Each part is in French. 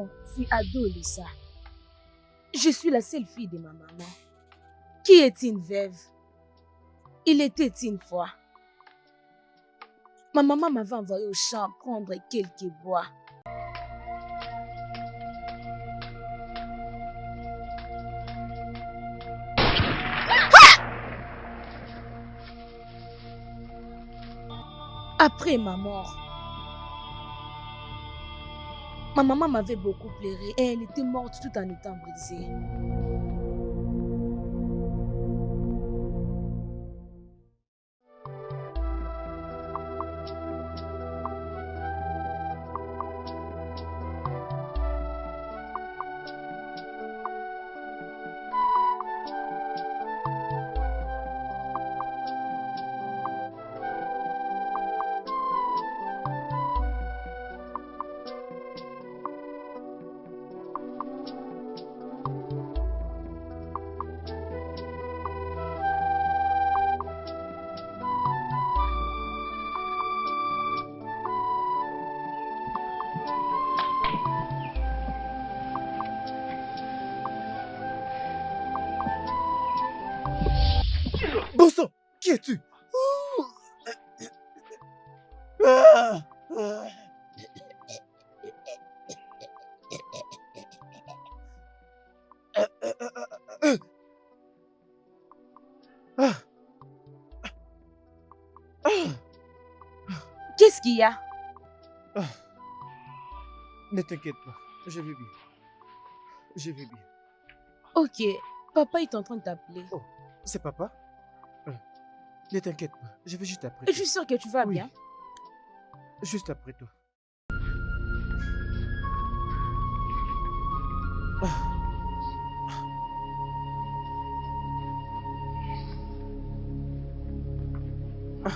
Non, c'est Adolissa. Je suis la seule fille de ma maman, qui est une veuve. Il était une fois. Ma maman m'avait envoyé au champ prendre quelques bois. Après ma mort, ma maman m'avait beaucoup pleuré et elle était morte tout en étant brisée. Bon sang, qui es-tu? Ah, ah. Ah. Qu'est-ce qu'il y a? Ah. Ne t'inquiète pas, je vais bien. Je vais bien. Ok, papa est en train de t'appeler. Oh, c'est papa? Ne t'inquiète pas, je vais juste après Et toi. je suis sûre que tu vas Oui. bien. Juste après toi. Ah. Ah.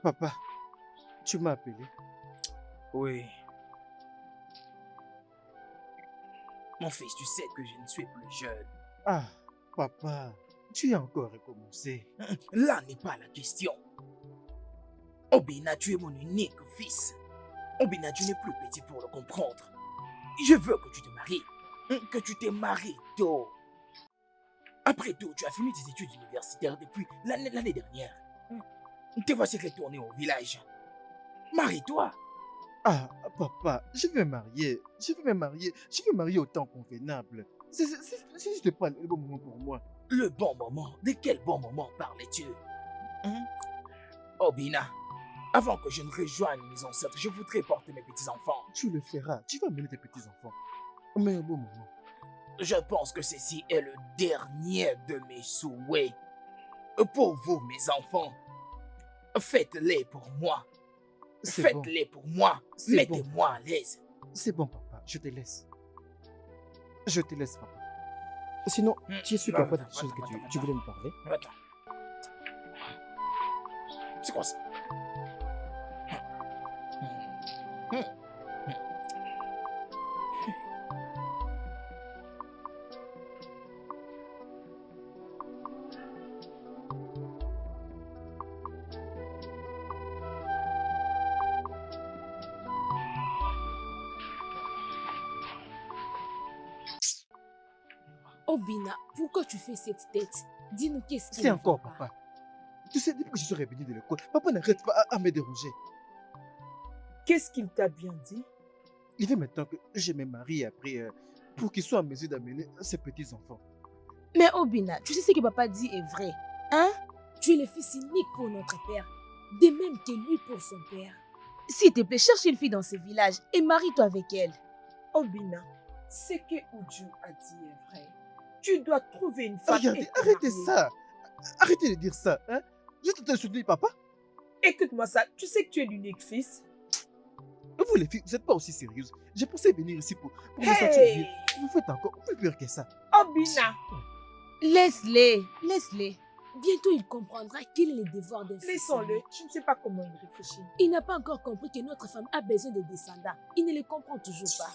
Papa, tu m'as appelé? Oui. Mon fils, tu sais que je ne suis plus jeune. Ah, papa, tu as encore recommencé. Là n'est pas la question. Obina, tu es mon unique fils. Obina, tu n'es plus petit pour le comprendre. Je veux que tu te maries. Que tu te maries tôt. Après tout, tu as fini tes études universitaires depuis l'année dernière. Te voici retourné au village. Marie-toi. Ah, papa, je vais me marier. Je vais me marier au temps convenable. C'est juste pas le bon moment pour moi. Le bon moment? De quel bon moment parlais-tu? Obina, avant que je ne rejoigne mes ancêtres, je voudrais porter mes petits-enfants. Tu le feras. Tu vas amener tes petits-enfants. Mais au bon moment. Je pense que ceci est le dernier de mes souhaits. Pour vous, mes enfants, faites-les pour moi. C'est bon. Faites-les pour moi. C'est Mettez-moi bon. à l'aise. C'est bon, papa. Je te laisse. Je te laisse, papa. Sinon, tu es sûr qu'il n'y a pas d'autre chose que tu voulais me parler? Attends. C'est quoi ça? Obina, pourquoi tu fais cette tête? Dis-nous qu'est-ce qui C'est ne encore, va pas. papa. Tu sais, depuis que je suis revenu de l'école, papa n'arrête pas à me déranger. Qu'est-ce qu'il t'a bien dit? Il veut maintenant que je me marie après pour qu'il soit en mesure d'amener ses petits-enfants. Mais Obina, tu sais ce que papa dit est vrai. Hein? Tu es le fils unique pour notre père, de même que lui pour son père. S'il te plaît, cherche une fille dans ce village et marie-toi avec elle. Obina, ce que Uju a dit est vrai. Tu dois trouver une femme. Regardez, et te arrêtez marier. ça. Arrêtez de dire ça. Hein? Je te soutenir, papa. Écoute-moi ça, tu sais que tu es l'unique fils. Vous les filles, vous n'êtes pas aussi sérieuses. J'ai pensé venir ici pour me sentir Hey! bien. Vous faites encore plus pire que ça. Obina, Laisse-les, laisse-les. Bientôt, il comprendra quel est le devoir d'un fils laissons-le. aimé. Je ne sais pas comment il réfléchit. Il n'a pas encore compris que notre femme a besoin de descendants. Il ne le comprend toujours pas.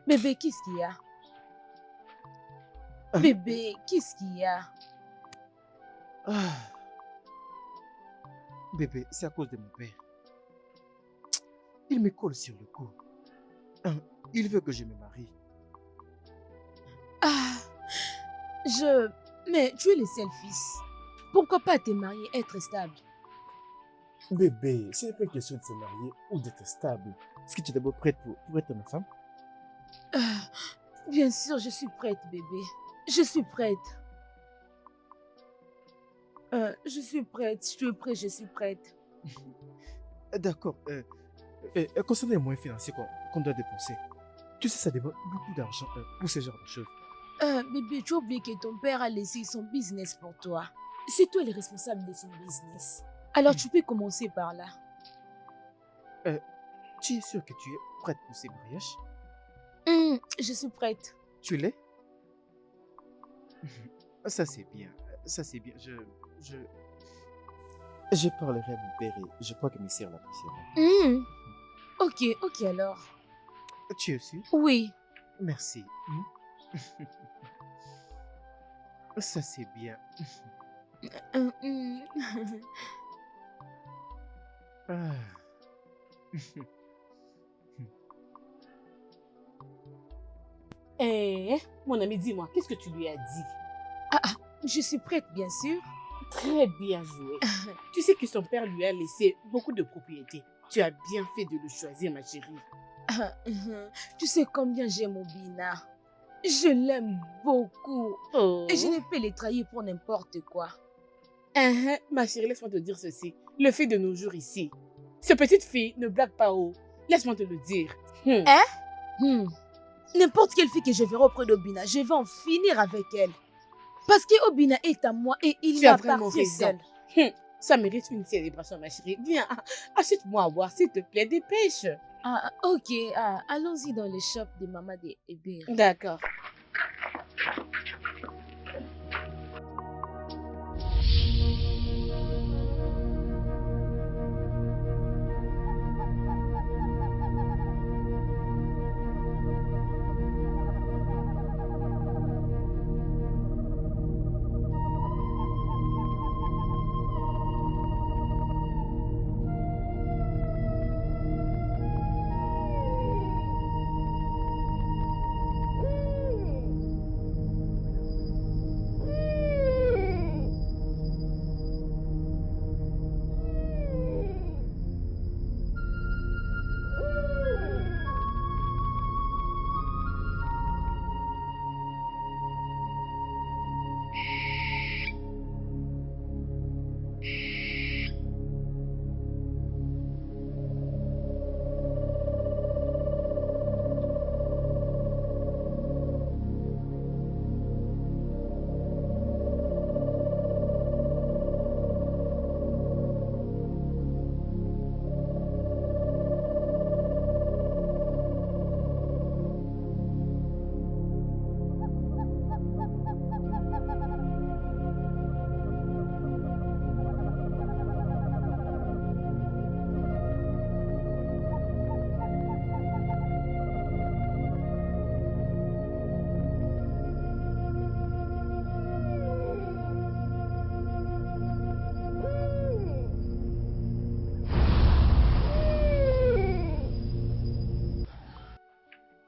Bébé, qu'est-ce qu'il y a? Bébé, qu'est-ce qu'il y a? Ah. Bébé, c'est à cause de mon père. Il me colle sur le cou. Il veut que je me marie. Ah, Mais tu es le seul fils. Pourquoi pas te marier, être stable? Bébé, ce n'est pas une question de se marier ou d'être stable. Est-ce que tu es d'abord prête pour être ma femme? Ah, bien sûr, je suis prête, bébé. Je suis prête. Je suis prête. Je suis prête, je suis prête. D'accord. Concernant les moyens financiers qu'on doit dépenser, tu sais, ça demande beaucoup d'argent pour ce genre de choses. Bébé, tu as oublié que ton père a laissé son business pour toi. C'est toi le responsable de son business. Alors tu peux commencer par là. Tu es sûr que tu es prête pour ces mariages? Je suis prête. Tu l'es? Ça c'est bien. Ça c'est bien. Je parlerai à mon père et je crois que mes sœurs l'apprécieront. Ok alors. Tu es sûr? Oui. Merci. Ça c'est bien. Ah. Mon ami, dis-moi, qu'est-ce que tu lui as dit? Je suis prête, bien sûr. Très bien joué. Tu sais que son père lui a laissé beaucoup de propriétés. Tu as bien fait de le choisir, ma chérie. Tu sais combien j'aime Obina. Je l'aime beaucoup. Oh. Et je ne peux les trahir pour n'importe quoi. Ma chérie, laisse-moi te dire ceci. Le fait de nos jours ici, cette petite fille ne blague pas haut. Laisse-moi te le dire. N'importe quelle fille que je verrai auprès d'Obina, je vais en finir avec elle. Parce que Obina est à moi et il Tu as vraiment m'appartient raison. seul. Ça mérite une célébration, ma chérie. Viens, achète-moi à boire, s'il te plaît, dépêche. Ok, allons-y dans le shop de Maman de Hébert. D'accord.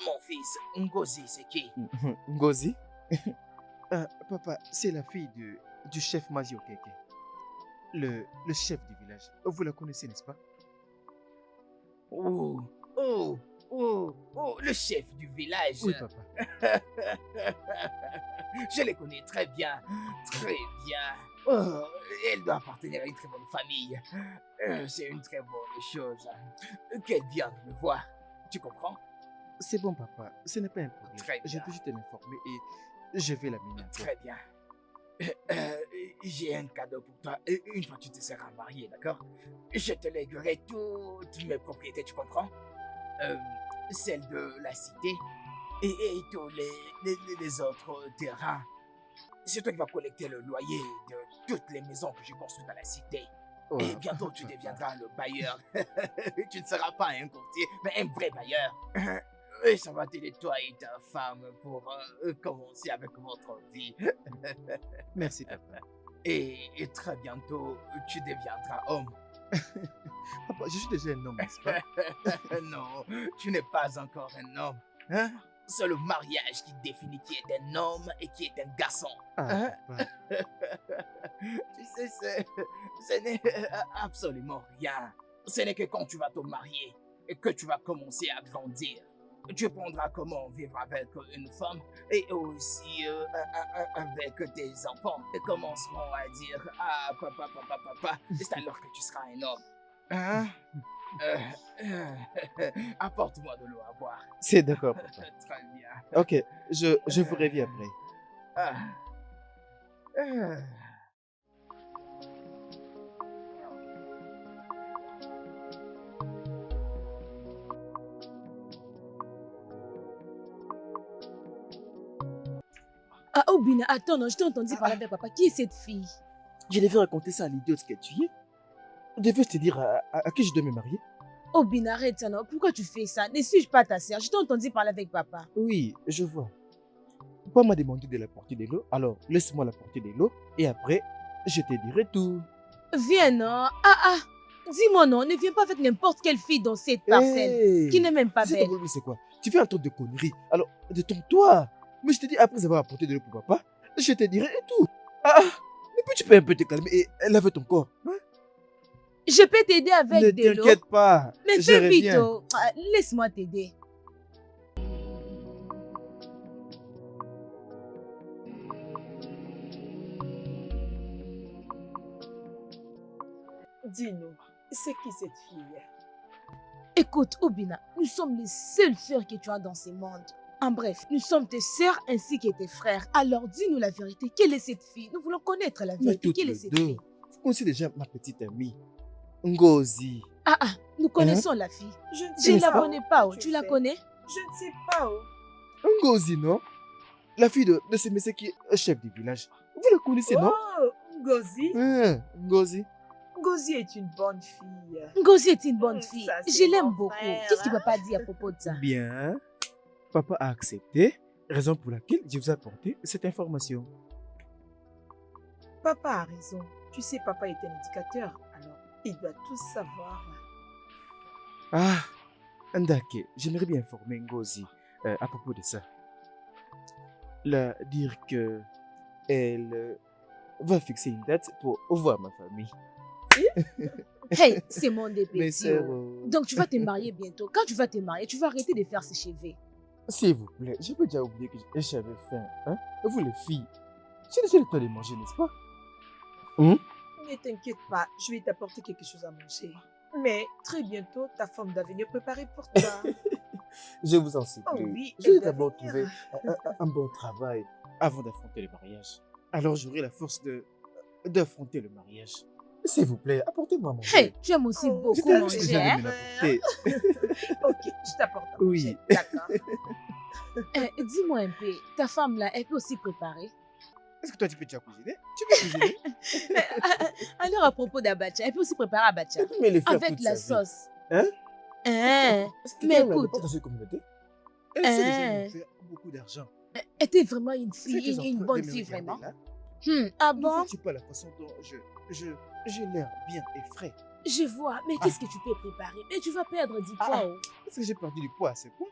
Mon fils, Ngozi, c'est qui? Ngozi? Papa, c'est la fille du chef Mazio Keke. Le chef du village. Vous la connaissez, n'est-ce pas? Oh, le chef du village. Oui, papa. Je les connais très bien, très bien. Oh, elle doit appartenir à une très bonne famille. C'est une très bonne chose qu'elle vient de me voir. Tu comprends? c'est bon, papa. Ce n'est pas un problème. Très Je bien. vais juste m'informer et je vais l'amener à toi. Très bien. J'ai un cadeau pour toi. Une fois que tu te seras marié, d'accord? Je te léguerai toutes mes propriétés, tu comprends? Celle de la cité et tous les autres terrains. C'est toi qui vas collecter le loyer de toutes les maisons que j'ai construites à la cité. Oh, Et bientôt, tu deviendras le bailleur. Tu ne seras pas un courtier, mais un vrai bailleur. Et ça va t'aider toi et ta femme pour commencer avec votre vie. Merci, papa. Et très bientôt, tu deviendras homme. Papa, je suis déjà un homme, n'est-ce pas? Non, tu n'es pas encore un homme. Hein? C'est le mariage qui définit qui est un homme et qui est un garçon. Ah, Hein? papa. Tu sais, ce n'est absolument rien. Ce n'est que quand tu vas te marier et que tu vas commencer à grandir. Tu apprendras comment vivre avec une femme et aussi avec tes enfants. Ils commenceront à dire « Ah, papa, papa, papa », c'est alors que tu seras un homme. Hein? Apporte-moi de l'eau à boire. C'est d'accord, papa. Très bien. Ok, je vous reviens après. Ah. Ah. Ah, Obina, attends, non, je t'ai entendu parler avec papa. Qui est cette fille? Je devais raconter ça à l'idiote que tu es. Devais-je te dire à qui je dois me marier? Obina, arrête ça, non. Pourquoi tu fais ça? Ne suis-je pas ta sœur? Je t'ai entendu parler avec papa. Oui, je vois. Papa m'a demandé de la porter de l'eau, alors laisse-moi la porter de l'eau et après, je te dirai tout. Viens, non. Ah, dis-moi non, ne viens pas avec n'importe quelle fille dans cette parcelle Hey, qui n'est même pas tu sais belle. ton problème, c'est quoi? Tu fais un truc de conneries. Alors, détends-toi. Mais je te dis, après avoir apporté de l'eau pour papa, je te dirai tout. Ah, mais puis tu peux un peu te calmer et laver ton corps. Hein? Je peux t'aider avec Ne de l'eau. t'inquiète pas. Mais je fais vite, reviens. oh. Ah, laisse-moi t'aider. Dis-nous, c'est qui cette fille? Écoute, Obina, nous sommes les seules sœurs que tu as dans ce monde. En bref, nous sommes tes sœurs ainsi que tes frères. Alors dis-nous la vérité. Quelle est cette fille? Nous voulons connaître la Mais vérité. toutes Quelle les est cette deux. fille? Vous connaissez déjà ma petite amie, Ngozi. Ah, nous connaissons la fille. Je ne Je sais ne la pas. connais pas. Oh. Tu Tu la fais. connais? Je ne sais pas. Oh. Ngozi, non? La fille de ce monsieur qui est chef du village. Vous la connaissez, non? Oh, Ngozi. Ngozi. Ngozi est une bonne fille. Ngozi est une bonne fille. Ça, c'est Je l'aime mon beaucoup. frère, Qu'est-ce que hein? papa dit à propos de ça? Bien. Papa a accepté, raison pour laquelle je vous ai apporté cette information. Papa a raison. Tu sais, papa est un éducateur. Alors, il doit tout savoir. Ah, Ndake, j'aimerais bien informer Ngozi à propos de ça. Dire que elle va fixer une date pour voir ma famille. Hey, c'est mon Mes dépêche. sœurs, Donc tu vas te marier bientôt. Quand tu vas te marier, tu vas arrêter de faire ces cheveux. s'il vous plaît, je peux déjà oublier que j'avais faim. Hein? Vous les filles, c'est déjà le temps de manger, n'est-ce pas? Ne t'inquiète pas, je vais t'apporter quelque chose à manger. Mais très bientôt, ta femme doit venir préparer pour toi. Je vous en supplie. Oh oui, je vais elle doit d'abord venir. trouver un bon travail avant d'affronter le mariage. Alors j'aurai la force d'affronter le mariage. S'il vous plaît, apportez-moi à manger. Hey, tu aimes aussi Oh, beaucoup Je t'ai manger, déjà hein? de me l'apporter. Ok, je t'apporte à Oui. manger. D'accord. Dis-moi un peu, ta femme là, elle peut aussi préparer. Est-ce que toi tu peux déjà cuisiner? Tu peux cuisiner? Alors à propos d'Abacha, elle peut aussi préparer Abacha. Elle peut me le faire Avec toute la sa vie. sauce. Hein? Est-ce que Mais quelqu'un écoute. pas dans cette communauté? Elle sait déjà nous faire beaucoup d'argent. Elle était vraiment une C'est fille, qu'ils ont une en train bonne de me fille regarder, vraiment. là. Ah Ne bon? vois-tu pas la façon dont j'ai l'air bien et frais? Je vois, mais qu'est-ce que tu peux préparer? Mais tu vas perdre du poids. Oh. Est-ce que j'ai perdu du poids à ce point?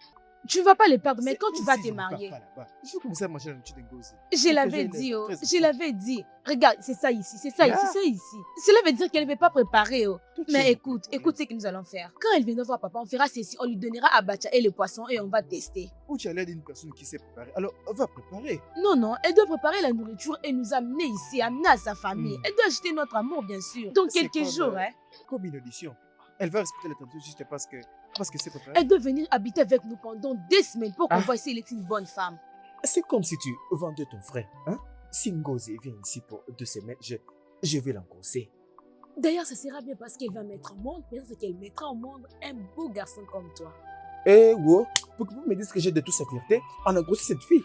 Tu vas pas les perdre, mais C'est quand tu comme vas si te je ne pars marier. pas là-bas. Je vais commencer à manger la nourriture d'Ngozi. Je l'avais j'ai dit, l'air oh. très Je enfant. l'avais dit. Regarde, c'est ça ici, c'est ça Ah. ici, c'est ça ici. Cela veut dire qu'elle ne veut pas préparer, oh. Toi, tu Mais as écoute, beaucoup de écoute ce que nous allons faire. Quand elle viendra voir papa, on fera ceci, on lui donnera Abacha et le poisson et on va tester. problèmes. Ou tu as l'air d'une personne qui sait préparer. Alors, va préparer. Non, non, elle doit préparer la nourriture et nous amener ici, amener à sa famille. Hmm. Elle doit acheter notre amour, bien sûr. Dans C'est quelques comme, jours, hein. Comme une audition. Elle va respecter la tradition juste parce que Parce que c'est pas vrai. Elle doit venir habiter avec nous pendant 2 semaines pour qu'on Ah. voit si elle est une bonne femme. C'est comme si tu vendais ton frère. Hein? Si Ngozi vient ici pour 2 semaines, je vais l'engrosser. D'ailleurs, ça sera bien parce qu'elle va mettre au monde, peut-être qu'elle mettra au monde un beau garçon comme toi. Eh, wow, pour que vous me dites que j'ai de toute sa fierté, on a grossi cette fille.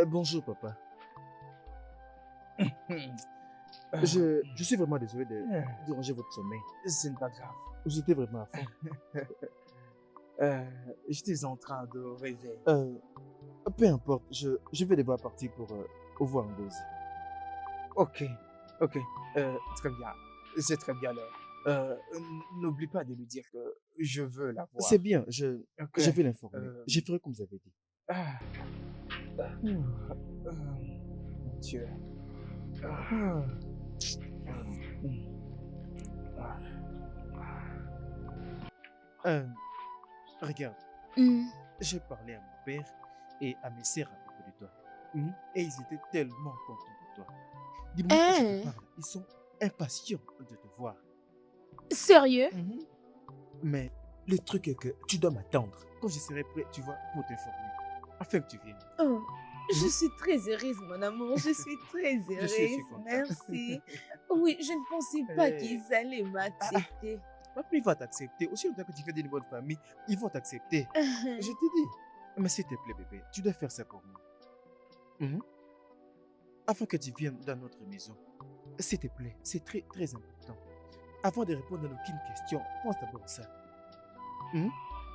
Bonjour, papa. Euh, Je suis vraiment désolé de déranger votre sommeil. Ce n'est pas grave. J'étais vraiment à fond. J'étais en train de rêver. Peu importe, je vais devoir partir pour voir Ngozi. Ok, très bien. C'est très bien là. N'oublie pas de lui dire que je veux la voir. C'est bien, Ok. je vais l'informer. Euh, Je ferai comme vous avez dit. Ah. Mon Dieu. Ah. Regarde, Hmm. j'ai parlé à mon père et à mes sœurs à propos de toi. Et ils étaient tellement contents de toi. Du moment que je te parle, ils sont impatients de te voir. Sérieux? Mais le truc est que tu dois m'attendre quand je serai prêt, tu vois, pour t'informer. Afin que tu viennes. Oh, je suis très heureuse, mon amour. Je suis très Je suis heureuse. content. Merci. Oui, je ne pensais pas Eh. qu'ils allaient m'accepter. Papa, il va t'accepter. Aussi longtemps que tu fais d'une bonne famille, ils vont t'accepter. Je te dis. Mais s'il te plaît, bébé, tu dois faire ça pour moi. Afin que tu viennes dans notre maison. S'il te plaît, c'est très, très important. Avant de répondre à aucune question, pense d'abord à ça.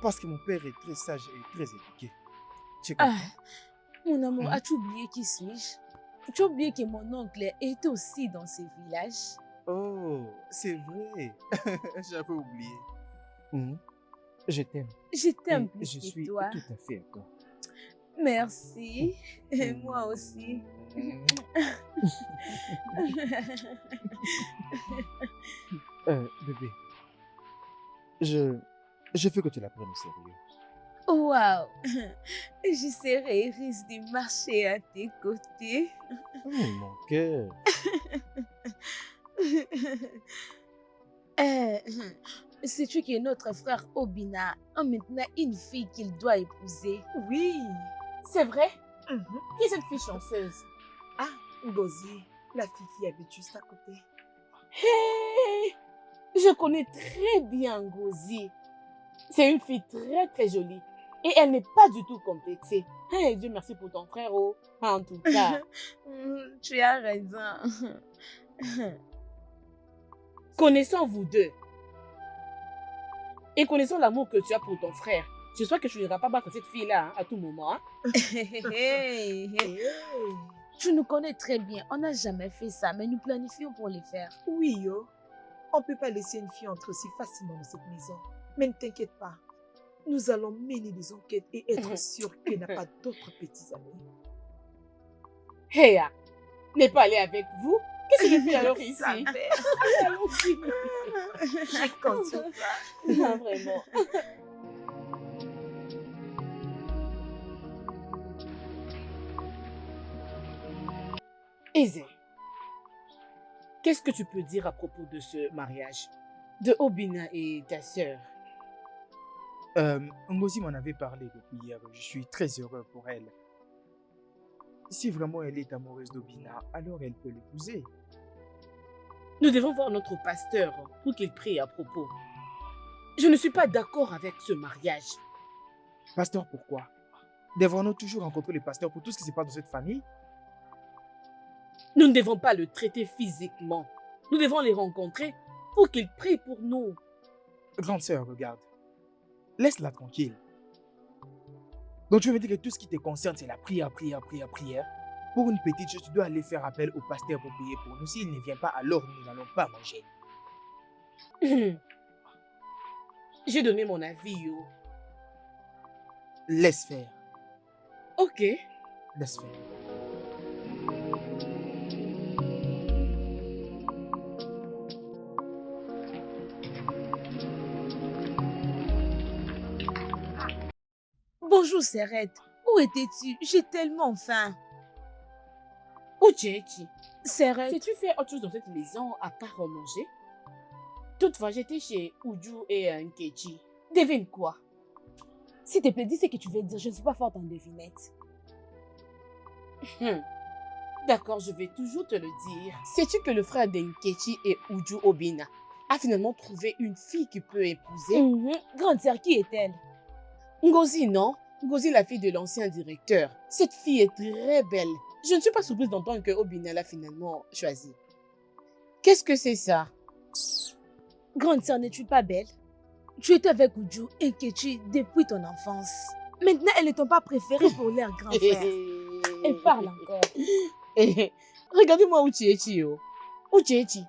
Parce que mon père est très sage et très éduqué. Tu comprends? Ah, mon amour, Mhm. as-tu oublié qui suis-je? Tu as oublié que mon oncle était aussi dans ce village? Oh, c'est vrai. J'avais oublié. Je t'aime. Je t'aime Et plus je que suis toi. tout à fait à toi. Merci. Et moi aussi. Bébé, je veux que tu la prennes au sérieux. Waouh! Je serai heureuse de marcher à tes côtés. Oh, mon cœur. Euh, Sais-tu que notre frère Obina a maintenant une fille qu'il doit épouser? Oui. C'est vrai? Mhm. Qui est cette fille chanceuse? Ah, Ngozi, la fille qui habite juste à côté. Hey! Je connais très bien Ngozi. C'est une fille très très jolie. Et elle n'est pas du tout complexée. Hey, Dieu merci pour ton frère, oh. En tout cas. Tu as raison. Connaissons vous deux. Et connaissons l'amour que tu as pour ton frère. J'espère que tu n'iras pas battre cette fille-là à tout moment. Hein? Hey, Hey. tu nous connais très bien. On n'a jamais fait ça, mais nous planifions pour le faire. Oui, yo. On ne peut pas laisser une fille entrer aussi facilement dans cette maison. Mais ne t'inquiète pas. Nous allons mener des enquêtes et être sûrs qu'elle n'a pas d'autres petits amis. Hey, n'est pas allé avec vous? Qu'est-ce que je fais alors ici? Sa mère. Allons-y. Je compte sur toi. Non, vraiment. Eze, qu'est-ce que tu peux dire à propos de ce mariage de Obina et ta sœur? Ngozi m'en avait parlé depuis hier. Je suis très heureux pour elle. Si vraiment elle est amoureuse d'Obina, alors elle peut l'épouser. Nous devons voir notre pasteur pour qu'il prie à propos. Je ne suis pas d'accord avec ce mariage. Pasteur, pourquoi? Devons-nous toujours rencontrer le pasteur pour tout ce qui se passe dans cette famille? Nous ne devons pas le traiter physiquement. Nous devons les rencontrer pour qu'il prie pour nous. Grande sœur, regarde. Laisse-la tranquille. Donc tu veux me dire que tout ce qui te concerne, c'est la prière. Pour une petite chose, tu dois aller faire appel au pasteur pour prier pour nous. S'il ne vient pas, alors nous n'allons pas manger. J'ai donné mon avis, yo. Laisse faire. Ok. Laisse faire. Bonjour, Serrette. Où étais-tu? J'ai tellement faim. Uchechi, Serrette, sais-tu faire autre chose dans cette maison à part manger? Toutefois, j'étais chez Uju et Nkechi. Devine quoi? s'il te plaît, dis ce que tu veux dire. Je ne suis pas forte en devinette. D'accord, je vais toujours te le dire. Sais-tu que le frère d'Nkechi et Uju Obina a finalement trouvé une fille qui peut épouser? Grande sœur, qui est-elle? Ngozi, non? Ngozi, la fille de l'ancien directeur. Cette fille est très belle. Je ne suis pas surprise d'entendre que Obina l'a finalement choisie. Qu'est-ce que c'est ça? Grande sœur, n'es-tu pas belle? Tu étais avec Uju et Kechi depuis ton enfance. Maintenant, elles ne t'ont pas préférée pour leur grand frère. Elle parle encore. Regardez-moi Uchechi. Uchechi,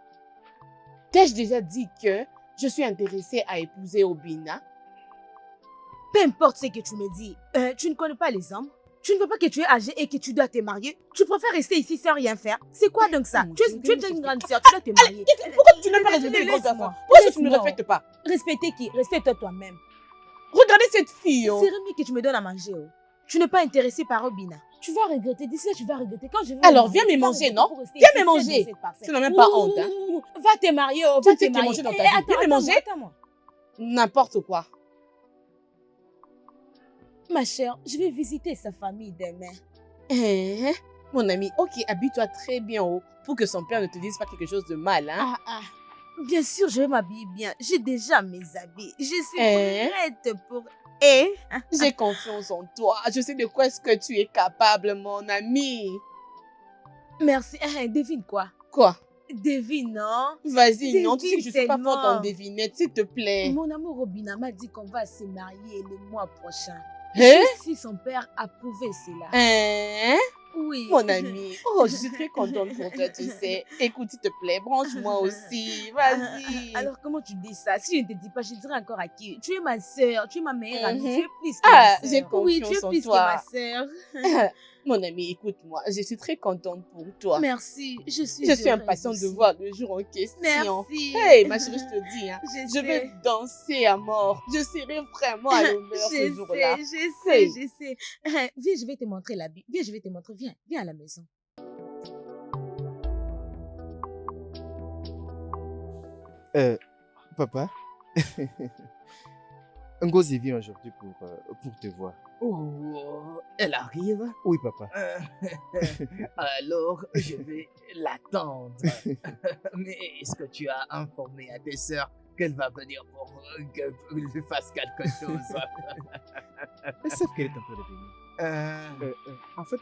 t'ai-je déjà dit que je suis intéressée à épouser Obina? Peu importe ce que tu me dis, tu ne connais pas les hommes. Tu ne veux pas que tu es âgé et que tu dois te marier. Tu préfères rester ici sans rien faire. C'est quoi donc ça? Tu es déjà une grande sœur, tu dois te marier. Pourquoi tu n'as pas respecté les grands enfants? Laisse-moi. Pourquoi est-ce que tu ne me Laisse-moi. respectes pas? Respecter qui? Respecte toi-même. Regardez cette fille. C'est mieux que tu me donnes à manger. Tu n'es pas intéressé par Obina. Tu vas regretter. D'ici là, tu vas regretter. Quand je vais Alors, me viens marier, me tu vas manger, regretter non? pour rester Viens ici, me manger. seule dans cette parcelle. Tu n'as même pas honte, hein? Va te marier, Tu va sais te que marier. manger dans ta Eh, vie. Viens me manger. Attends-moi. N'importe quoi. Ma chère, je vais visiter sa famille demain. Hein? Mon ami, ok, habille-toi très bien pour que son père ne te dise pas quelque chose de mal, hein? Bien sûr, je vais m'habiller bien. J'ai déjà mes habits. Je suis Hein? prête pour... Eh? J'ai confiance en toi. Je sais de quoi est-ce que tu es capable, mon ami. Merci. Devine quoi? Quoi? Devine, non? Vas-y, non, tu sais que je suis pas Devine forte en seulement. devinette, s'il te plaît. Mon amour Robina m'a dit qu'on va se marier le mois prochain. Hein? Juste si son père a prouvé cela. Hein? Oui. Mon ami, oh, je suis très contente pour toi, tu sais. Écoute, s'il te plaît, branche-moi aussi. Vas-y. Alors, comment tu dis ça? Si je ne te dis pas, je dirais encore à qui? Tu es ma sœur, tu es ma meilleure amie, Mhm. tu es plus que Ah, ma j'ai sœur. Oui, tu confiance es en plus toi. que ma sœur. Mon ami, écoute-moi, je suis très contente pour toi. Merci, je suis Je suis heureuse impatiente de aussi. voir le jour en question. Merci. Hey, ma chérie, je te dis, hein, Je je vais sais. danser à mort. Je serai vraiment à l'honneur ce jour-là. Je sais. Viens, je vais te montrer l'habit. Viens, je vais te montrer. Viens, viens à la maison. Papa, Ngozi vient aujourd'hui pour te voir. Oh, elle arrive. Oui, papa. Alors, je vais l'attendre. Mais est-ce que tu as informé à tes sœurs qu'elle va venir pour qu'elle lui fasse quelque chose? Elles savent qu'elle est en train de venir. En fait,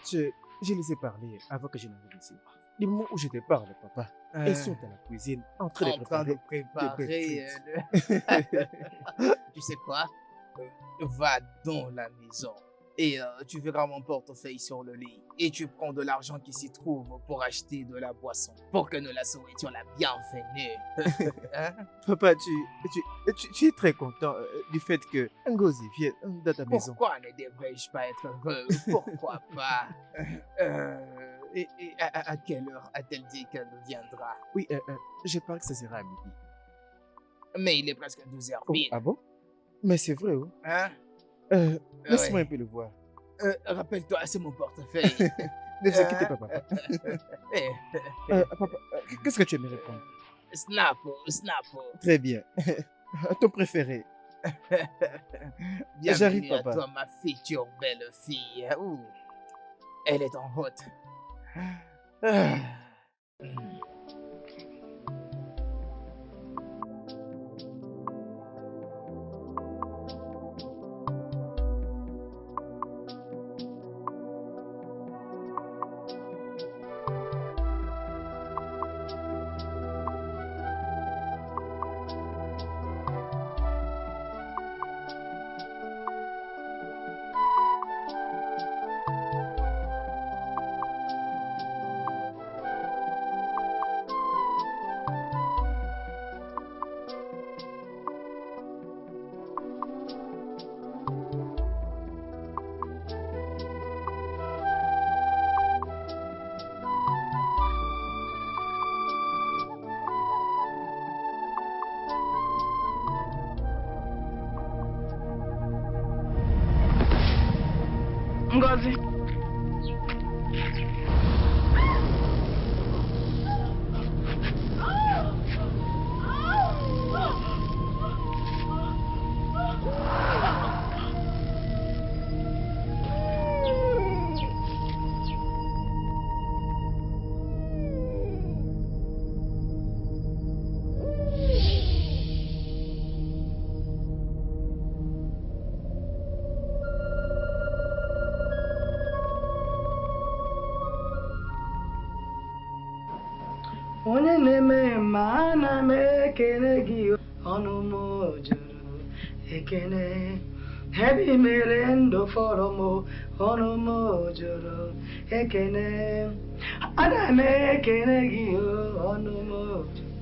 je les ai parlé avant que je n'arrive ici. Du moment où je te parle, papa, elles sont à la cuisine en train de préparer. Tu sais quoi? Va dans la maison et tu verras mon portefeuille sur le lit et tu prends de l'argent qui s'y trouve pour acheter de la boisson pour que nous la souhaitions la bienvenue. Hein? Papa, tu es très content du fait que Ngozi vienne dans ta maison. Pourquoi ne devrais-je pas être heureux? Pourquoi pas? Et à quelle heure a-t-elle dit qu'elle viendra? Oui, je parle que ça sera à midi. Mais il est presque 12h Oh, pile. ah bon? Mais c'est vrai, oh. Hein? Laisse-moi Ouais. un peu le voir. Rappelle-toi, c'est mon portefeuille. Ne vous inquiétez pas, papa. Eh, Papa, qu'est-ce que tu aimerais prendre? Snappo. Très bien. Ton préféré. Bienvenue J'arrive, à papa. toi, ma future belle fille. Ouh. Elle est en route. Ah. Ngozi. Onye na-eme ma ana m ekele gị ọnụ m juru ekele ebe i mere ndụ fọrọ m ọnụ m juru ekele ana m ekele gị ọnụ m juru.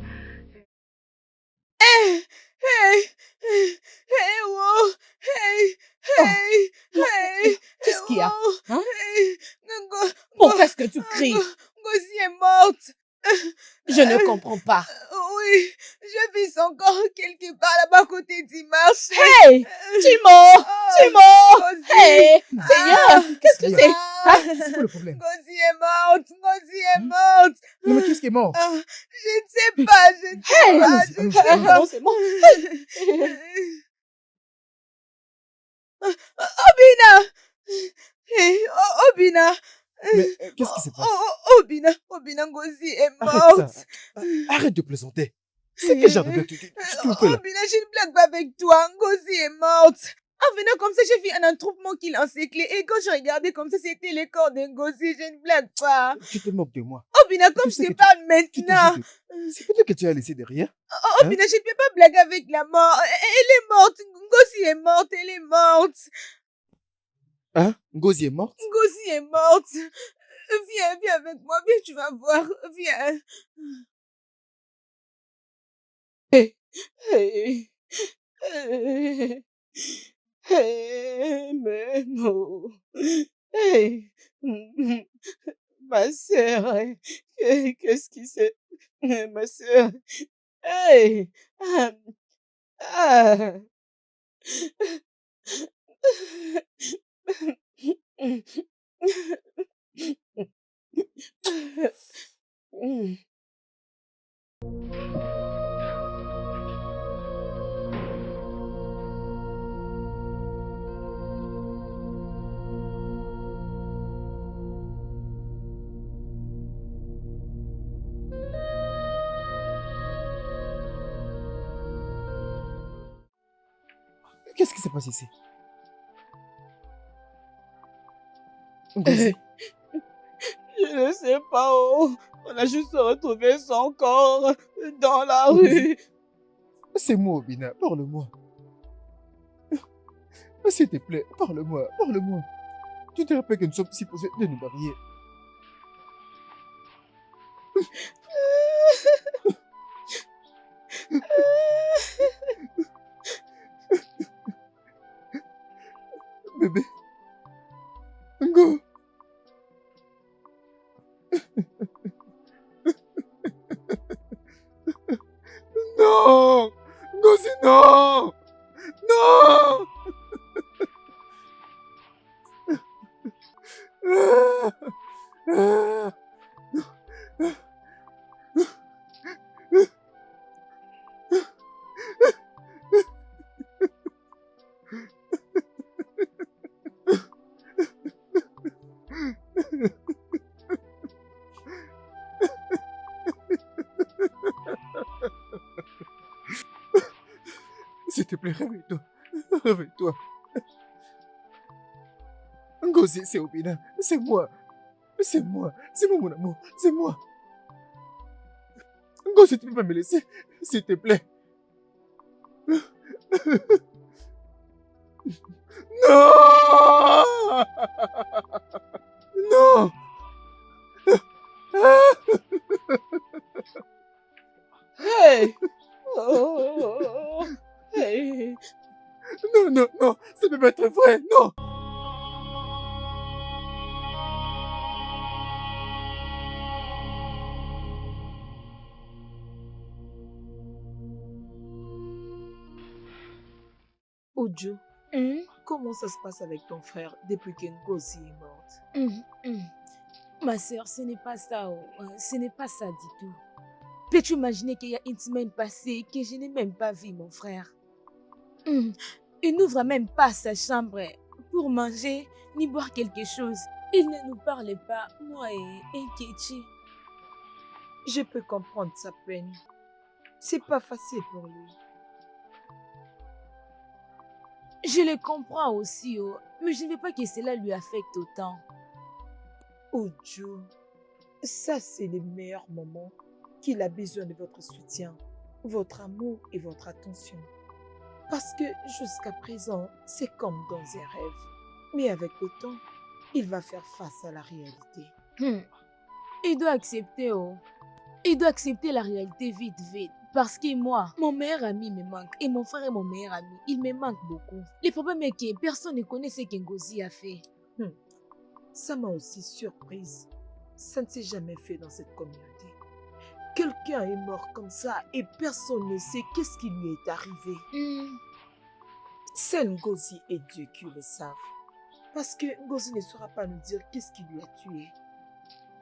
Hey, wow, Qu'est-ce qu'il y a? Hein? Pourquoi est-ce que tu cries? Ngozi est morte. Je ne comprends pas. Oui, je vis son corps quelque part là-bas à côté du marché. Hey! Timo! Ngozi. Hey! Seigneur! Qu'est-ce que c'est? C'est quoi le problème? Ngozi est morte. Ngozi est morte. Non, mais qu'est-ce qui est mort? Je ne sais pas, je ne sais Hey! pas. Je ne sais pas. Non, c'est bon. Obina! Hey, Obina! Mais qu'est-ce qui se passe? Obina Ngozi est Arrête morte. ça. Arrête de plaisanter. C'est quel genre de blague tu me fais là? Obina, je ne blague pas avec toi. Ngozi est morte. En venant comme ça, j'ai vu un attroupement qui l'encerclait. Et quand je regardais comme ça, c'était le corps de Ngozi. Je ne blague pas. Tu te moques de moi. Obina, comme Tu sais je te que parle Tu te maintenant. dis que- C'est peut-être que tu as laissé derrière. Obina, je ne peux pas blaguer avec la mort. Elle est morte. Ngozi est morte. Elle est morte. Hein? Ngozi est morte? Ngozi est morte. Viens avec moi. Viens, tu vas voir. Viens. Hey! Mais non. Hey! Ma sœur, qu'est-ce qui s'est... Ma sœur, hey! Ah! Qu'est-ce qui se passe ici? Ngozi? Je ne sais pas, oh. On a juste retrouvé son corps dans la rue. C'est moi, Obina. Parle-moi. S'il te plaît, parle-moi. Parle-moi. Tu te rappelles que nous sommes supposés de nous marier? Bébé. Ngo. Non! Ngozi, non! Non! S'il te plaît, réveille-toi. Réveille-toi. Ngozi, c'est Obina. C'est moi. C'est moi. C'est moi, mon amour. C'est moi. Ngozi, tu peux pas me laisser. S'il te plaît. Non! Non! Hey! Oh! Hey! Non, non, non, ça peut pas être vrai, non! Ojo, Hein? comment ça se passe avec ton frère depuis que Ngozi est morte? Ma sœur, ce n'est pas ça, oh. Ce n'est pas ça du tout. Peux-tu imaginer qu'il y a une semaine passée que je n'ai même pas vu mon frère? Il n'ouvre même pas sa chambre pour manger ni boire quelque chose. Il ne nous parlait pas, moi et Nkechi. Je peux comprendre sa peine. C'est pas facile pour lui. Je le comprends aussi, oh, mais je ne veux pas que cela lui affecte autant. Ojo, ça c'est le meilleur moment qu'il a besoin de votre soutien, votre amour et votre attention. Parce que jusqu'à présent, c'est comme dans un rêve. Mais avec le temps, il va faire face à la réalité. Il doit accepter, oh. Il doit accepter la réalité vite, vite. Parce que moi, mon meilleur ami me manque. Et mon frère est mon meilleur ami. Il me manque beaucoup. Le problème est que personne ne connaît ce que Ngozi a fait. Ça m'a aussi surprise. Ça ne s'est jamais fait dans cette communauté. Quelqu'un est mort comme ça et personne ne sait qu'est-ce qui lui est arrivé. C'est Ngozi et Dieu qui le savent. Parce que Ngozi ne saura pas nous dire qu'est-ce qui lui a tué.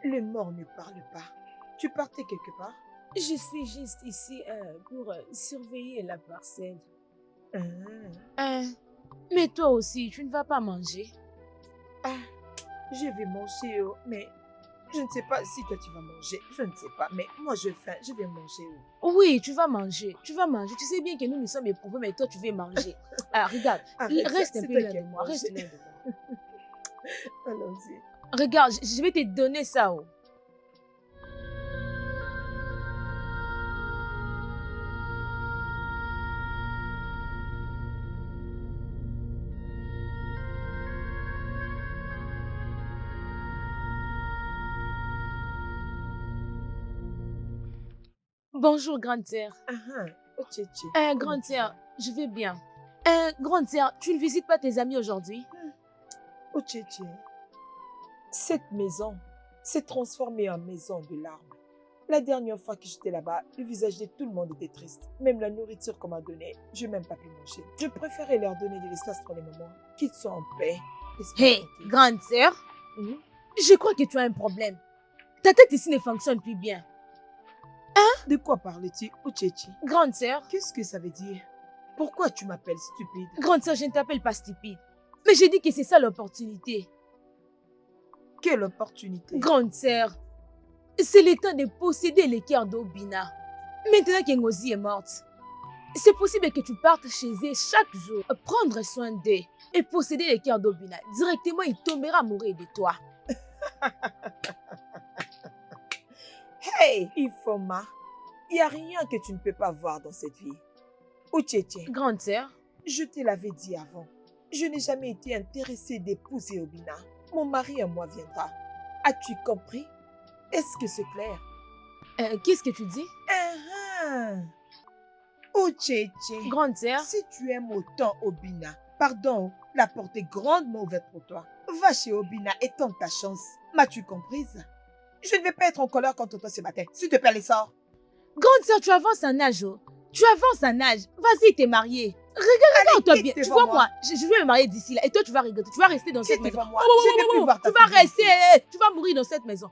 Le mort ne parle pas. Tu partais quelque part? Je suis juste ici pour surveiller la parcelle. Mais toi aussi, tu ne vas pas manger? Je vais manger, mais je ne sais pas si toi tu vas manger. Je ne sais pas, mais moi j'ai faim, je vais manger. Oui, tu vas manger. Tu vas manger. Tu sais bien que nous sommes éprouvés, mais toi tu veux manger. Regarde, reste un peu loin de moi. Reste loin de moi. Allons-y. Regarde, je vais te donner ça. Oh. Bonjour, grande sœur. Grande sœur, je vais bien. Grande sœur, tu ne visites pas tes amis aujourd'hui? Ocheche, cette maison s'est transformée en maison de larmes. La dernière fois que j'étais là-bas, le visage de tout le monde était triste. Même la nourriture qu'on m'a donnée, je n'ai même pas pu manger. Je préférais leur donner de l'espace pour les moments, qu'ils soient en paix. Hé, grande sœur, je crois que tu as un problème. Ta tête ici ne fonctionne plus bien. De quoi parles-tu, Ochechi? Grande sœur. Qu'est-ce que ça veut dire? Pourquoi tu m'appelles stupide? Grande sœur, je ne t'appelle pas stupide. Mais j'ai dit que c'est ça l'opportunité. Quelle opportunité? Grande sœur, c'est le temps de posséder les cœurs d'Obina. Maintenant que Ngozi est morte, c'est possible que tu partes chez elle chaque jour, prendre soin d'eux et posséder les cœurs d'Obina. Directement, il tombera amoureux de toi. Hey, Ifoma, il n'y a rien que tu ne peux pas voir dans cette vie. Ocheche, grande sœur, je te l'avais dit avant. Je n'ai jamais été intéressée d'épouser Obina. Mon mari et moi viendra. As-tu compris? Est-ce que c'est clair? Qu'est-ce que tu dis? Ocheche, grande sœur, si tu aimes autant Obina, pardon, la porte est grandement ouverte pour toi. Va chez Obina et tente ta chance. M'as-tu comprise? Je ne vais pas être en colère contre toi ce matin. S'il te plaît, allez, sors. Grande sœur, tu avances en âge. Oh. Tu avances en âge. Vas-y, t'es mariée. Regarde-toi bien. Tu vois moi, je vais me marier d'ici là. Et toi, tu vas regretter. Tu vas rester dans cette maison. Moi. Je ne veux plus voir ta tu vas rester. Tu vas mourir dans cette maison.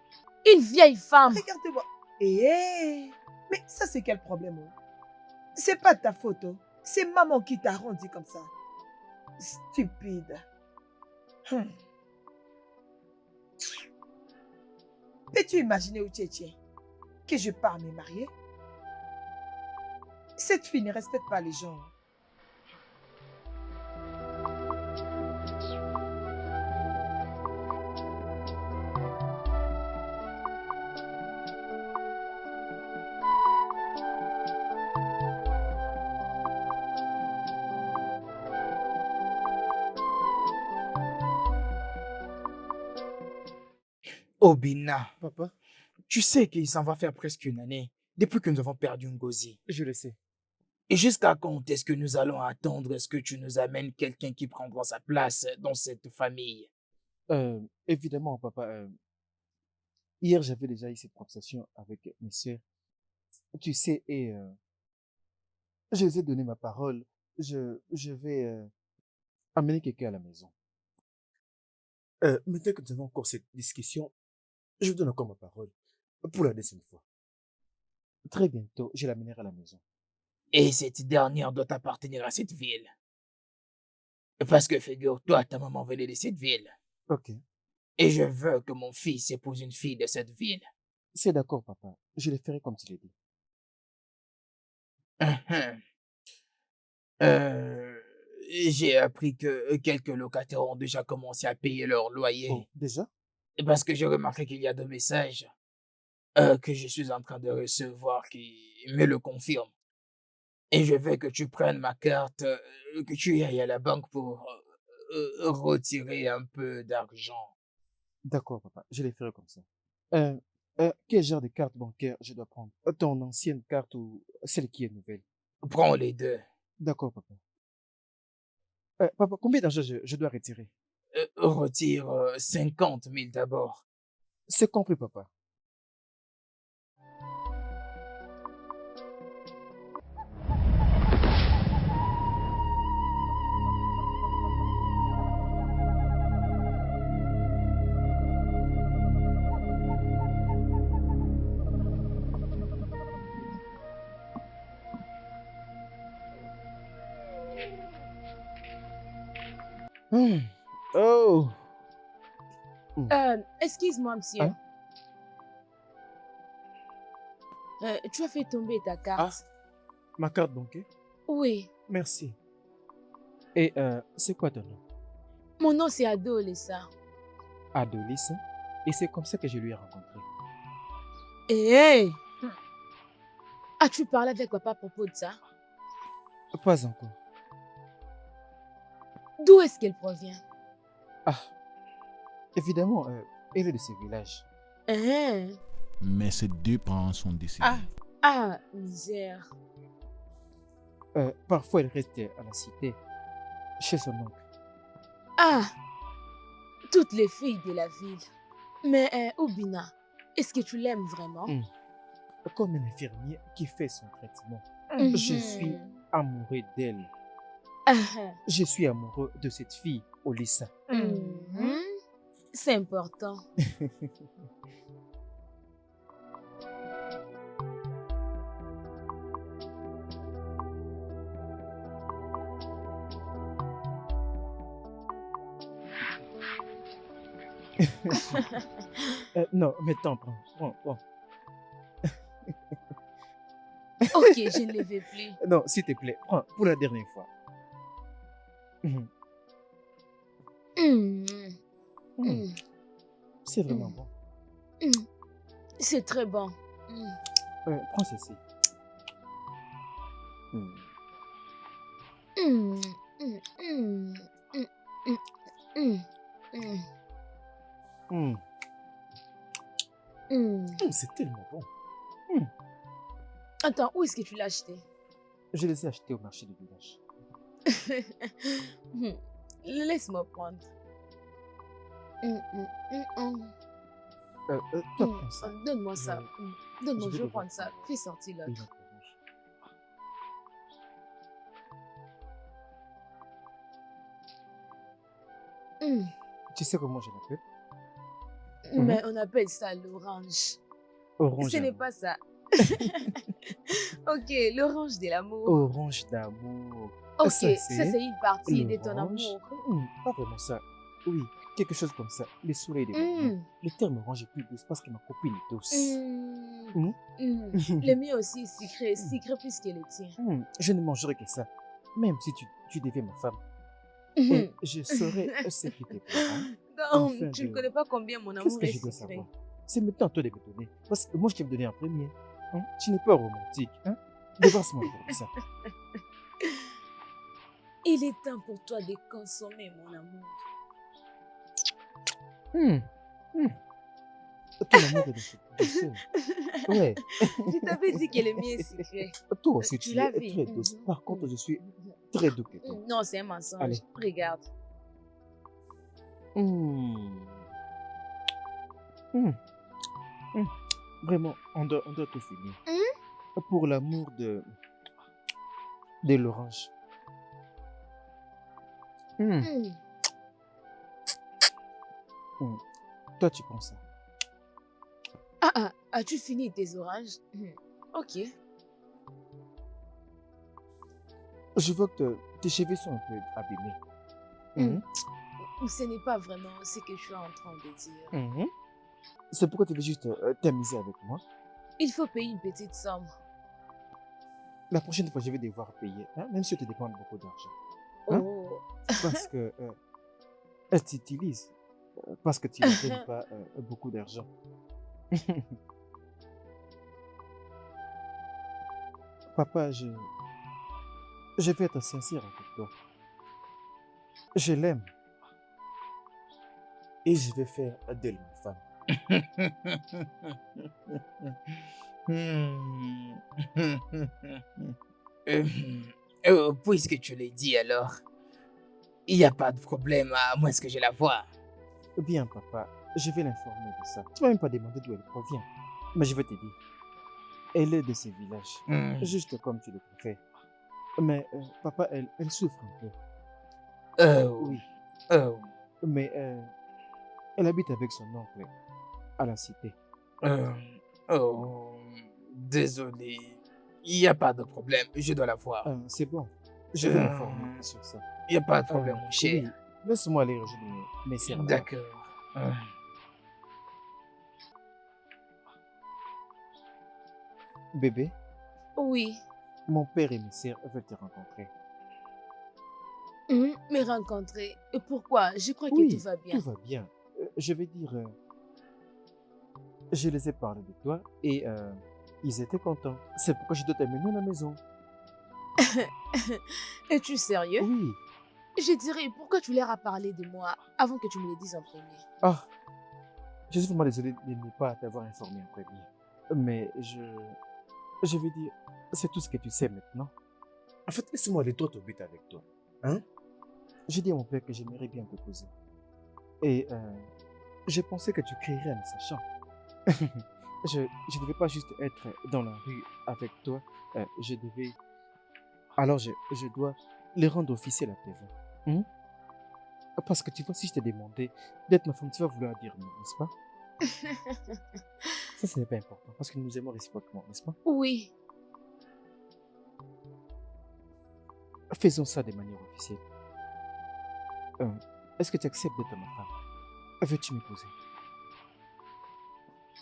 Une vieille femme. Regarde-moi. Mais ça, c'est quel problème? C'est pas ta faute. C'est maman qui t'a rendu comme ça. Stupide. Peux-tu imaginer, Ocheche, que je pars me marier? Cette fille ne respecte pas les gens. Obina, Papa, tu sais qu'il s'en va faire presque une année depuis que nous avons perdu Ngozi. je le sais. Et jusqu'à quand est-ce que nous allons attendre? Est-ce que tu nous amènes quelqu'un qui prendra sa place dans cette famille? Évidemment, papa. Hier, j'avais déjà eu cette conversation avec mes soeurs. Tu sais, je les ai donné ma parole. Je vais amener quelqu'un à la maison. Maintenant que nous avons encore cette discussion, je vous donne encore ma parole pour la deuxième fois. Très bientôt, je l'amènerai à la maison. Et cette dernière doit appartenir à cette ville. Parce que figure-toi, ta maman venait de cette ville. Ok, Et je veux que mon fils épouse une fille de cette ville. c'est d'accord, papa. Je le ferai comme tu l'as dit. Uhum. Euh, j'ai appris que quelques locataires ont déjà commencé à payer leur loyer. Oh, déjà? Parce que j'ai remarqué qu'il y a 2 messages que je suis en train de recevoir qui me le confirment. Et je veux que tu prennes ma carte, que tu ailles à la banque pour retirer un peu d'argent. D'accord, papa. Je le ferai comme ça. Euh, quel genre de carte bancaire je dois prendre? Ton ancienne carte ou celle qui est nouvelle? Prends les deux. D'accord, papa. Papa, combien d'argent je dois retirer? Retire 50 000 d'abord. C'est compris, papa. Hmm. Oh! Excuse-moi, monsieur. Hein? Tu as fait tomber ta carte. Ma carte bancaire? Oui. Merci. Et c'est quoi ton nom? Mon nom, c'est Adolessa. Adolis. Et c'est comme ça que je lui ai rencontré. Hé! As-tu parlé avec papa à propos de ça? Pas encore. D'où est-ce qu'elle provient? Ah, évidemment, elle est de ce village. Hein? Mais ces deux parents sont décédés. Ah, misère. Parfois, elle reste à la cité, chez son oncle. Ah, toutes les filles de la ville. Mais Obina, est-ce que tu l'aimes vraiment? Comme un infirmier qui fait son traitement. Mhm. Je suis amoureux d'elle. Ah, Je suis amoureux de cette fille, Olissa. mhm. C'est important. Non, mais attends, prends. Ok, je ne les vais plus. Non, s'il te plaît, prends pour la dernière fois. Mhm. Mhm. Mhm. Mhm. C'est vraiment bon. Mhm. C'est très bon. Mhm. Prends ceci. Mhm. Mhm. Mhm. Mhm. Mhm. Mhm. Mhm. Mhm. C'est tellement bon. Attends, où est-ce que tu l'as acheté? Je les ai achetés au marché du village. Mhm. Laisse-moi prendre. Mhm. Mhm. Toi, prends ça. Donne-moi ça. Donne-moi, je je vais vais prendre devoir ça. prendre. Fais sortir Oui, l'autre. notre orange. Mhm. Tu sais comment je l'appelle? Mais on appelle ça l'orange. Orange Ce n'est d'amour. pas ça. Ok, l'orange de l'amour. Orange d'amour. Ok, Ça, ça c'est c'est une partie de ton l'orange. amour. Pas vraiment ça. Oui, quelque chose comme ça. Le soleil de l'amour. Mm. Le terme orange est plus douce parce que ma copine est douce. Mm. Le mien aussi est sucré plus que le tien. Je ne mangerai que ça, même si tu deviens ma femme. Mhm. Et je saurai ce qui te plaira. Non, Afin tu ne de- connais pas combien mon Qu'est-ce amour que est je dois sucré. savoir? C'est maintenant à toi de me donner. Parce que moi, je t'ai donné en premier. Tu n'es pas romantique. Débarrasse-moi de ça. Il est temps pour toi de consommer mon amour. Ton amour est de douceur. Ouais. Je t'avais dit que le mien est sucré. Toi aussi, Tu tu l'as es vu. très douce. Mhm. Par contre, je suis très doux que toi. Non, c'est un mensonge. Allez. Regarde. Vraiment, on doit tout finir. Pour l'amour de l'orange. Hmm. Hmm. Toi, tu penses ça? As-tu fini tes oranges? Ok. Je vois que tes cheveux sont un peu abîmés. Hmm. Ce n'est pas vraiment ce que je suis en train de dire. Mhm. C'est pourquoi tu veux juste t'amuser avec moi. Il faut payer une petite somme. La prochaine fois, je vais devoir payer, hein, même si tu te dépenses beaucoup d'argent. Hein? Oh. Parce que elle t'utilise. Parce que tu ne donnes pas beaucoup d'argent. Papa, je vais être sincère avec toi. Je l'aime. Et je vais faire d'elle ma femme. Puisque tu l'as dit alors, il n'y a pas de problème à moins que je la vois. Bien, papa, je vais l'informer de ça. Tu m'as même pas demandé d'où elle provient. Mais je vais te dire. Elle est de ce village. Juste comme tu le préfères. Mais papa, elle souffre un peu. Oui. Mais elle habite avec son oncle à la cité. Désolé, il n'y a pas de problème, je dois la voir. C'est bon. Je vais l'informer sur ça. Il n'y a pas de problème, mon cher. Oui, laisse-moi aller rejoindre mes sœurs là-bas. D'accord. Bébé, Oui. mon père et mes sœurs veulent te rencontrer. Me rencontrer. Et pourquoi? Je crois que Oui, tout va bien. tout va bien. Je vais dire, je les ai parlé de toi et ils étaient contents. C'est pourquoi je dois t'amener à la maison. Es-tu sérieux? Oui. Je dirais, pourquoi tu leur as parlé de moi avant que tu me le dises en premier? Ah, je suis vraiment désolé de ne pas t'avoir informé en premier. Mais je veux dire, c'est tout ce que tu sais maintenant. En fait, laisse-moi aller droit au but avec toi. Hein? J'ai dit à mon père que j'aimerais bien t'épouser. Et j'ai pensé que tu créerais en sachant. Je ne devais pas juste être dans la rue avec toi. Je devais... Alors je dois le rendre officiel à présent. Parce que tu vois, si je t'ai demandé d'être ma femme, tu vas vouloir dire non, n'est-ce pas? Ça, ce n'est pas important, parce que nous nous aimons réciproquement, n'est-ce pas? Oui. Faisons ça de manière officielle. Est-ce que tu acceptes d'être ma femme? Veux-tu m'épouser?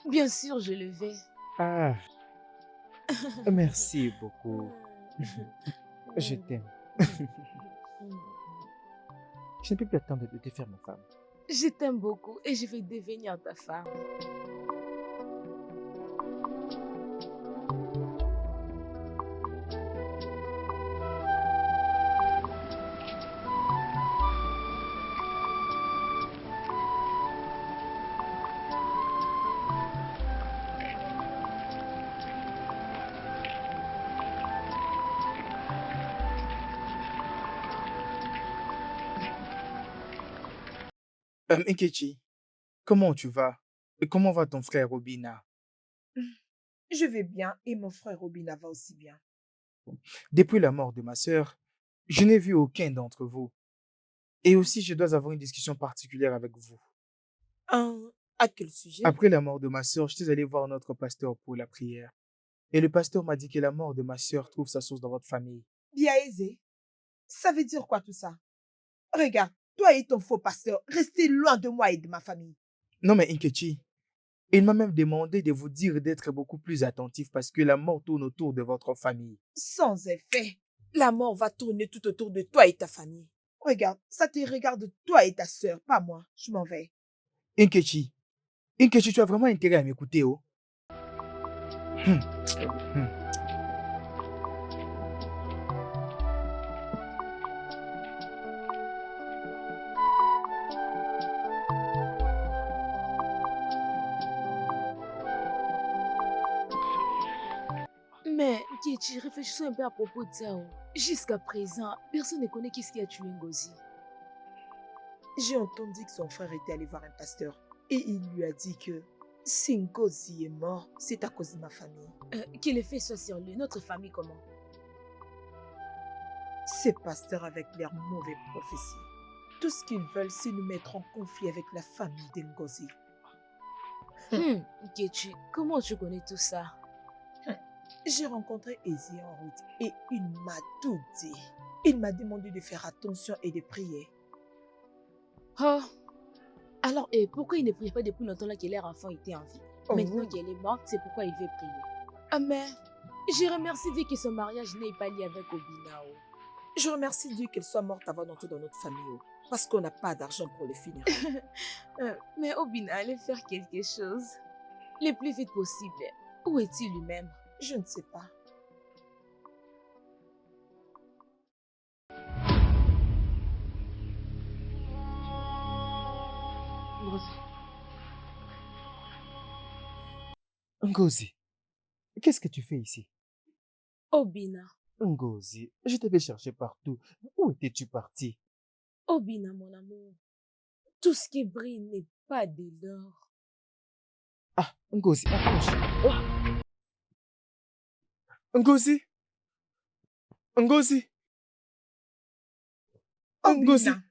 Bien sûr, je le vais. Ah, merci beaucoup. Je t'aime. Je ne peux plus attendre de te faire ma femme. Je t'aime beaucoup et je vais devenir ta femme. Nkechi, comment tu vas? Et comment va ton frère Obina? Je vais bien et mon frère Robina va aussi bien. Depuis la mort de ma sœur, je n'ai vu aucun d'entre vous. Et aussi, je dois avoir une discussion particulière avec vous. À quel sujet? Après la mort de ma sœur, je suis allé voir notre pasteur pour la prière. Et le pasteur m'a dit que la mort de ma sœur trouve sa source dans votre famille. Biaïsé, ça veut dire quoi tout ça? Regarde, toi et ton faux pasteur, restez loin de moi et de ma famille. Non mais Nkechi, il m'a même demandé de vous dire d'être beaucoup plus attentif parce que la mort tourne autour de votre famille. Sans effet, la mort va tourner tout autour de toi et ta famille. Regarde, ça te regarde toi et ta sœur, pas moi. Je m'en vais. Nkechi, tu as vraiment intérêt à m'écouter, oh. Mais, Nkechi, réfléchissons un peu à propos de ça. Jusqu'à présent, personne ne connaît qui a tué Ngozi. J'ai entendu que son frère était allé voir un pasteur et il lui a dit que si Ngozi est mort, c'est à cause de ma famille. Que les faits soient sur lui, notre famille comment? Ces pasteurs avec leurs mauvaises prophéties. Tout ce qu'ils veulent, c'est nous mettre en conflit avec la famille d'Ngozi. Nkechi, comment tu connais tout ça? J'ai rencontré Ezi en route et il m'a tout dit. Il m'a demandé de faire attention et de prier. Oh. Alors, pourquoi il ne prie pas depuis longtemps là que leur enfant était en vie? Maintenant qu'elle est morte, c'est pourquoi il veut prier. Ah mais, je remercie Dieu que son mariage n'est pas lié avec Obinao. Je remercie Dieu qu'elle soit morte avant d'entrer dans notre famille, parce qu'on n'a pas d'argent pour les funérailles. Mais Obina allait faire quelque chose. Le plus vite possible. Où est-il lui-même? Je ne sais pas. Ngozi, qu'est-ce que tu fais ici? Obina. Ngozi, je t'avais cherché partout. Où étais-tu parti? Obina, mon amour. Tout ce qui brille n'est pas de l'or. Ah, Ngozi, approche. Oh. Ngozi. Ngozi. Ngozi. Obina.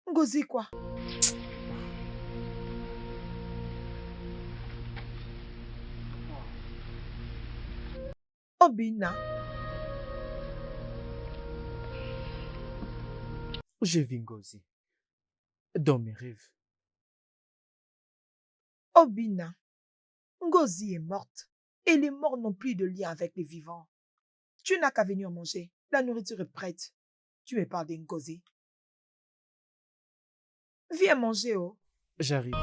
Ngozi quoi? Obina. J'ai vu Ngozi dans mes rêves. Obina. Ngozi est morte. Et les morts n'ont plus de lien avec les vivants. Tu n'as qu'à venir manger. La nourriture est prête. Tu me parles d'Ngozi. Viens manger, oh. J'arrive.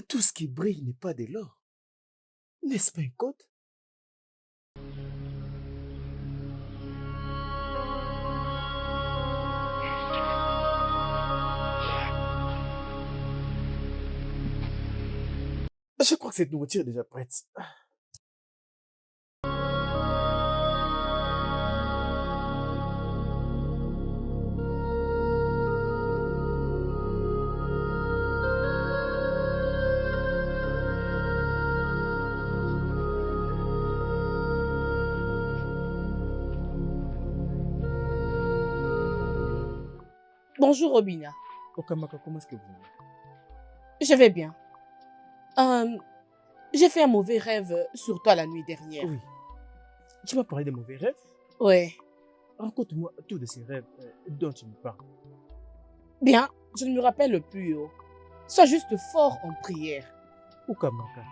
Tout ce qui brille n'est pas de l'or. N'est-ce pas un code? Je crois que cette nourriture est déjà prête. Bonjour Obina. Okamaka, comment est-ce que vous allez? Je vais bien. J'ai fait un mauvais rêve sur toi la nuit dernière. Oui. Tu m'as parlé de mauvais rêves? Ouais. Raconte-moi tout de ces rêves dont tu me parles. Bien, je ne me rappelle plus. Sois juste fort en prière. Okamaka,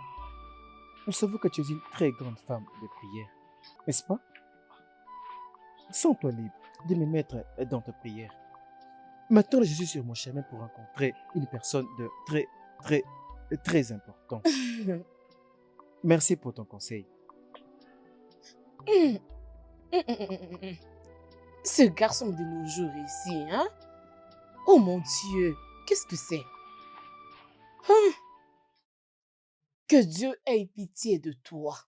nous savons que tu es une très grande femme de prière, n'est-ce pas? Sens-toi libre de me mettre dans ta prière. Maintenant, je suis sur mon chemin pour rencontrer une personne de très important. Merci pour ton conseil. Ce garçon de nos jours ici, hein? Oh mon Dieu, qu'est-ce que c'est? Que Dieu ait pitié de toi.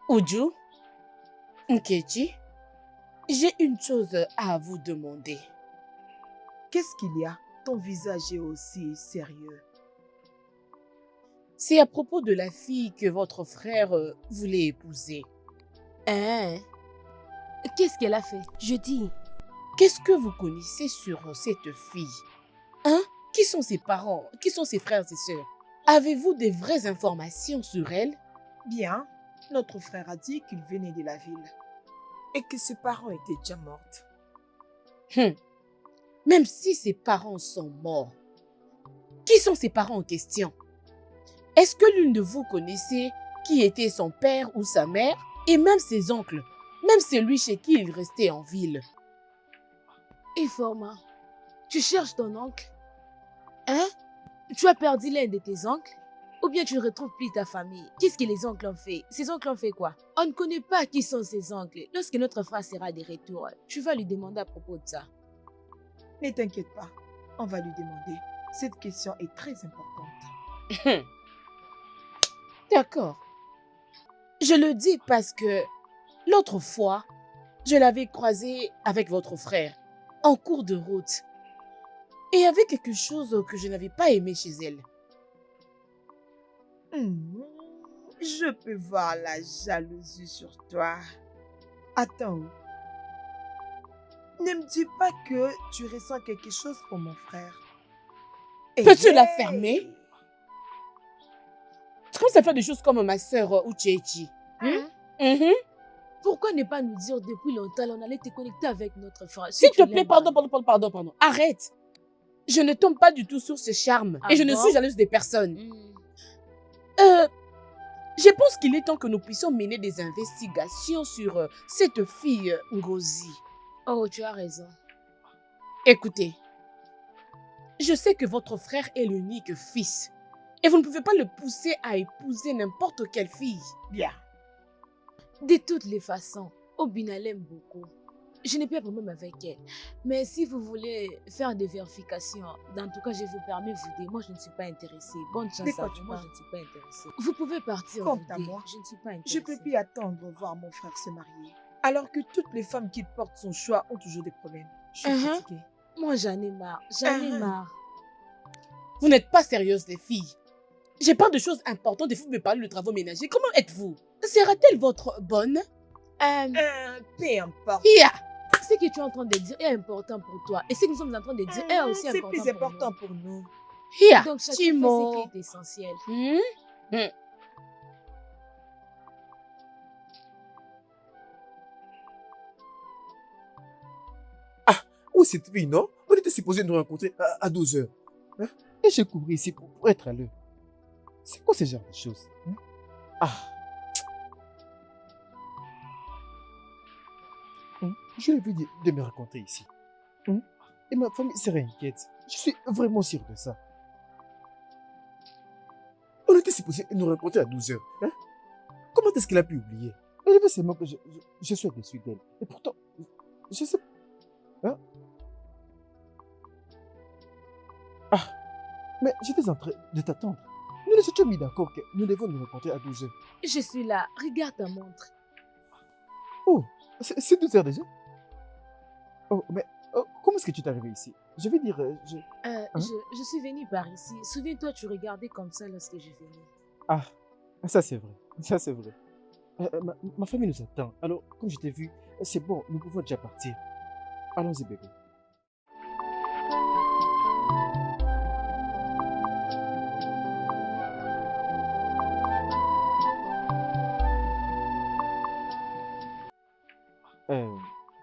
Uju, Nkechi, j'ai une chose à vous demander. Qu'est-ce qu'il y a? Ton visage est aussi sérieux. C'est à propos de la fille que votre frère voulait épouser. Hein? Qu'est-ce qu'elle a fait? Je dis, Qu'est-ce que vous connaissez sur cette fille? Hein? Qui sont ses parents? Qui sont ses frères et sœurs? Avez-vous des vraies informations sur elle? Bien, notre frère a dit qu'il venait de la ville et que ses parents étaient déjà morts. Même si ses parents sont morts, qui sont ses parents en question? Est-ce que l'une de vous connaissait qui était son père ou sa mère et même ses oncles, même celui chez qui il restait en ville? Informa, tu cherches ton oncle? Hein? Tu as perdu l'un de tes oncles? Ou bien tu ne retrouves plus ta famille? Qu'est-ce que les oncles ont fait? Ces oncles ont fait quoi? On ne connaît pas qui sont ces oncles. Lorsque notre frère sera de retour, tu vas lui demander à propos de ça. Ne t'inquiète pas, on va lui demander. Cette question est très importante. D'accord. Je le dis parce que l'autre fois, je l'avais croisée avec votre frère en cours de route. Et il y avait quelque chose que je n'avais pas aimé chez elle. Je peux voir la jalousie sur toi. Attends. Ne me dis pas que tu ressens quelque chose pour mon frère. Peux-tu la fermer? Tu commences à faire des choses comme ma sœur Uchechi. Pourquoi ne pas nous dire depuis longtemps, on allait te connecter avec notre frère? S'il tu te plaît, l'aimes, pardon. Arrête. Je ne tombe pas du tout sur ce charme. Ah Et je ne bon? suis jalouse des personnes. Hmm. Je pense qu'il est temps que nous puissions mener des investigations sur cette fille Ngozi. Oh, tu as raison. Écoutez, je sais que votre frère est l'unique fils. Et vous ne pouvez pas le pousser à épouser n'importe quelle fille. Bien. De toutes les façons, Obina l'aime beaucoup. Je n'ai pas de problème avec elle. Mais si vous voulez faire des vérifications, dans tout cas, je vous permets de vous dire, moi, je ne suis pas intéressée. Bonne chance De à quoi vous, tu moi, parles? je ne suis pas intéressée. Vous pouvez partir, Quant vous à dire, moi, je ne suis pas Je intéressée. ne peux plus attendre de voir mon frère se marier. Alors que toutes les femmes qui portent son choix ont toujours des problèmes. Je suis fatiguée. Moi, j'en ai marre. J'en ai marre. Vous n'êtes pas sérieuses, les filles. J'ai pas de choses importantes et vous me parlez de travaux ménagers. Comment êtes-vous? Sera-t-elle votre bonne? Peu importe. Yeah. Ce que tu es en train de dire est important pour toi. Et ce que nous sommes en train de dire est aussi C'est important plus pour important nous. pour nous. Yeah. Donc, chacun fait Timo. ce qui est essentiel. Où est cette fille, non? On était supposé nous rencontrer à 12 heures. Hein? Et j'ai couru ici pour être à l'heure. C'est quoi ce genre de choses? Hein? Je lui ai dit de me rencontrer ici. Et ma famille serait inquiète. Je suis vraiment sûr de ça. On était supposé nous rencontrer à 12 heures. Hein? Comment est-ce qu'il a pu oublier? Elle veut seulement que je sois déçu d'elle. Et pourtant, je sais. Hein? Mais j'étais en train de t'attendre. Nous nous étions mis d'accord que nous devons nous rencontrer à 12 heures. Je suis là. Regarde ta montre. Oh, c'est 12 heures déjà? Oh, mais comment est-ce que tu es arrivé ici? Je vais dire, Je suis venue par ici. Souviens-toi, tu regardais comme ça lorsque je venais. Ça c'est vrai. Ça c'est vrai. Ma famille nous attend. Alors, comme je t'ai vu, c'est bon, nous pouvons déjà partir. Allons-y, bébé.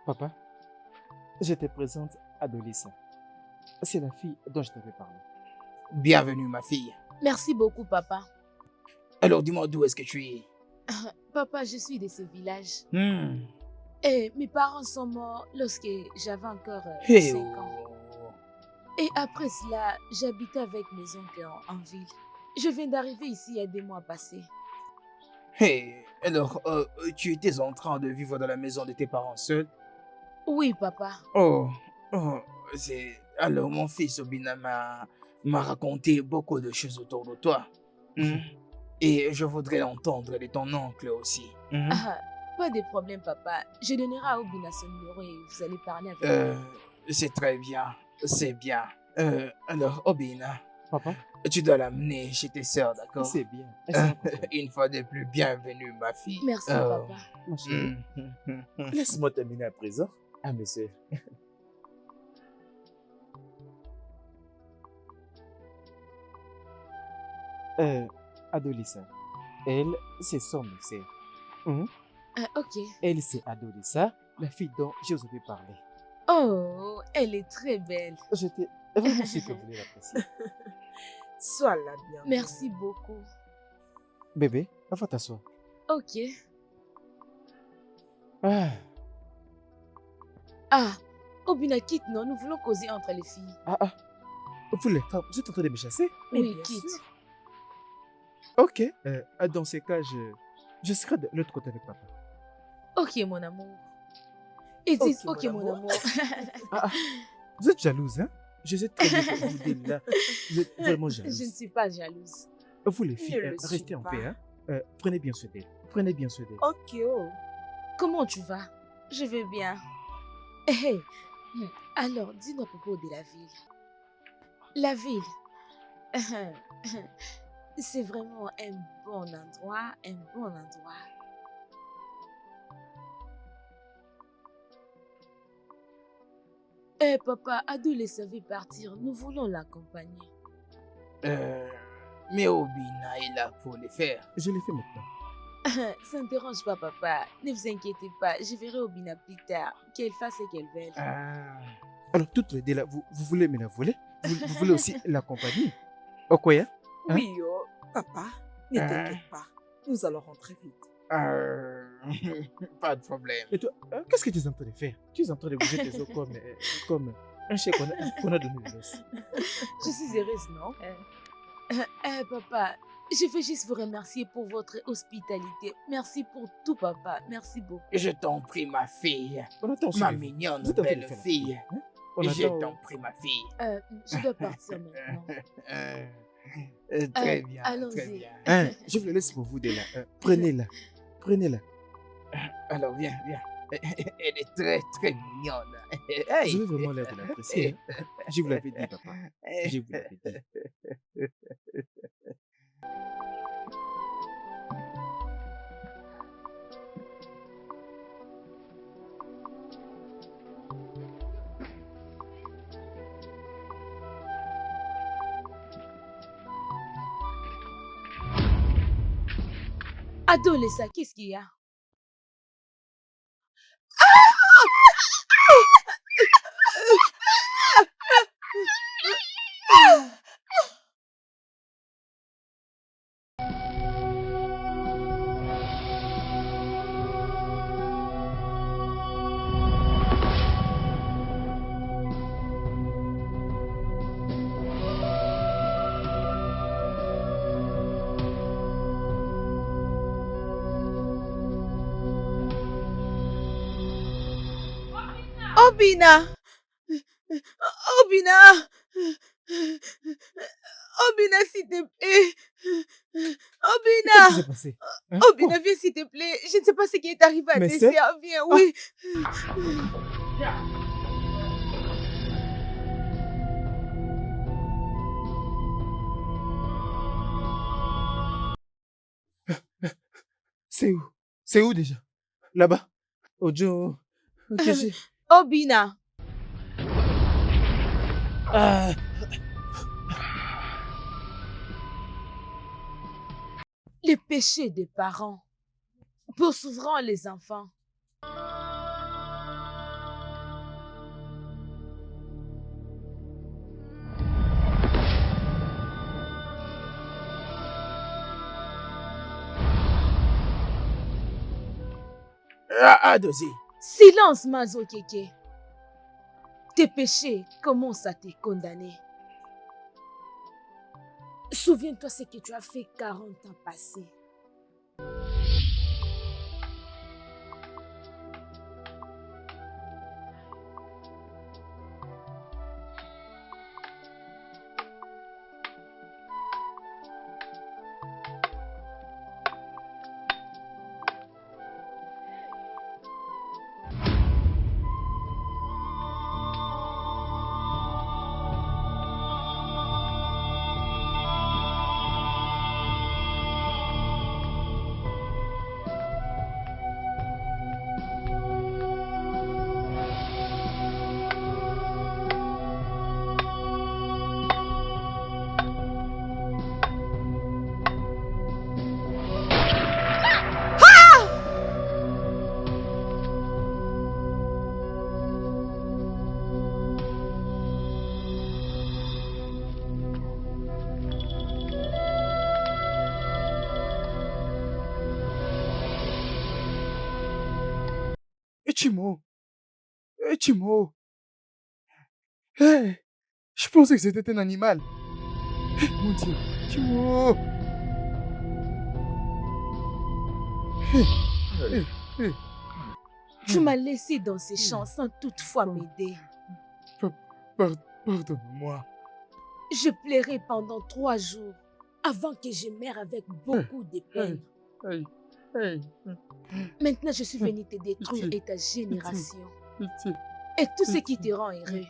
Papa, je te présente Adolissa. C'est la fille dont je t'avais parlé. Bienvenue, ma fille. Merci beaucoup, papa. Alors, dis-moi d'où est-ce que tu es? Papa, je suis de ce village. Hmm. Et mes parents sont morts lorsque j'avais encore Hey, 5 ans. Et après cela, j'habitais avec mes oncles en ville. Je viens d'arriver ici il y a 2 mois passés. Hey, alors, tu étais en train de vivre dans la maison de tes parents seuls? Oui, papa. Oh, c'est... Alors, mon fils Obina m'a raconté beaucoup de choses autour de toi. Et je voudrais entendre de ton oncle aussi. Pas de problème, papa. Je donnerai à Obina son numéro et vous allez parler avec lui. C'est très bien, c'est bien. Alors, Obina, Papa, tu dois l'amener chez tes sœurs, d'accord? c'est bien. Elles sont contentes. Une fois de plus, bienvenue, ma fille. Merci, Oh. papa. Ma chérie, laisse-moi terminer à présent à mes sœurs. Adolissa, elle, c'est son sœur. Ok. Elle, c'est Adolissa, la fille dont je vous avais parlé. Oh, elle est très belle. J'étais vraiment sûr que vous allez l'apprécier. Sois la bienvenue. Merci beaucoup. Bébé, va t'asseoir. Ok. Ah, Obina, quitte, non? Nous voulons causer entre les filles. vous les femmes, vous êtes en train de me chasser? Mais Oui, bien quitte. sûr. Ok, dans ces cas, je serai de l'autre côté avec papa. Ok, mon amour. Ils disent Ok, ok, mon mon amour. amour. Vous êtes jalouse, hein? Je sais très bien que vous êtes là. Vous êtes vraiment Je ne jalouse. suis pas jalouse. Vous les filles, Ne le suis restez en pas. paix, hein? Prenez bien soin d'elle. Prenez bien soin d'elle. Ok, oh. Comment tu vas? Je vais bien. Hé, alors, dis-nous à propos de la ville. La ville, c'est vraiment un bon endroit, un bon endroit. Eh papa, Ado le savait partir, nous voulons l'accompagner. Mais Obina est là pour le faire. Je l'ai fait maintenant. Ça ne dérange pas papa, ne vous inquiétez pas, je verrai Obina plus tard, qu'elle fasse ce qu'elle veut. Alors, toutes les deux là, vous voulez me la voler? Vous voulez aussi l'accompagner? Okoya? Hein? Oui, oh, papa, ne t'inquiète pas. Nous allons rentrer vite. Pas de problème. Et toi, qu'est-ce que tu es en train de faire? Tu es en train de bouger tes os comme un chien qu'on a donné de l'os. Je suis heureuse, non? Papa, je veux juste vous remercier pour votre hospitalité. Merci pour tout, papa. Merci beaucoup. Je t'en prie, ma fille. On attend Ma chez vous. mignonne Vous t'avez belle fait la fille. Hein? On Je attend- t'en prie, ma fille. Je dois partir maintenant. Très bien, très allons-y. bien. Hein, je vous le laisse pour vous deux là. Prenez-la. Prenez-la. Alors, viens, viens. Elle est très, très mignonne. Vous Hey. avez vraiment l'air de l'apprécier. Hein? Je vous l'avais dit, papa. Je vous l'avais dit. Adolescent, qu'est-ce qu'il y a? Obina! Obina! Obina, s'il te plaît! Qu'est-ce Obina! qui s'est passé? Hein? Obina, viens s'il te plaît. Je ne sais pas ce qui est arrivé à Mais tes c'est- sœurs. Viens, oui. C'est où? C'est où déjà? Là-bas? Ojo. Okeji. Obina! Les péchés des parents poursuivront les enfants. Adozi. Silence, Mazo Keke. Tes péchés commencent à te condamner. Souviens-toi ce que tu as fait 40 ans passés. Chimo. Chimo. Hey, je pensais que c'était un animal. Mon Dieu. Chimo. Tu m'as laissé dans ces champs sans toutefois m'aider. Pardonne-moi. Je pleurais pendant 3 jours avant que je meure avec beaucoup de peine. Aïe, aïe. Maintenant, je suis venue te détruire et ta génération. Pitié. Et tout ce qui te rend heureux.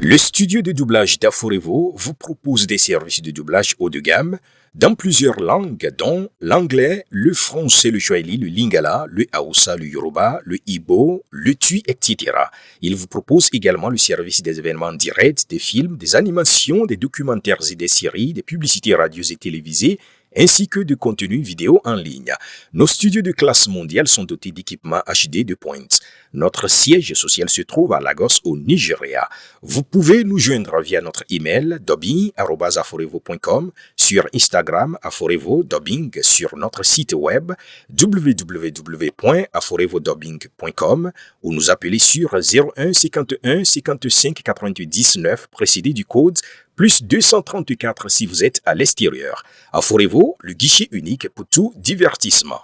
Le studio de doublage d'Aforevo vous propose des services de doublage haut de gamme dans plusieurs langues, dont l'anglais, le français, le swahili, le lingala, le hausa, le yoruba, le ibo, le tui, etc. Il vous propose également le service des événements directs, des films, des animations, des documentaires et des séries, des publicités radios et télévisées, ainsi que de contenus vidéo en ligne. Nos studios de classe mondiale sont dotés d'équipements HD de pointe. Notre siège social se trouve à Lagos, au Nigeria. Vous pouvez nous joindre via notre email dubbing@aforevo.com, sur Instagram aforevo-dubbing, sur notre site web www.aforevodubbing.com ou nous appeler sur 01 51 55 99 précédé du code plus 234 si vous êtes à l'extérieur. Aforevo, le guichet unique pour tout divertissement.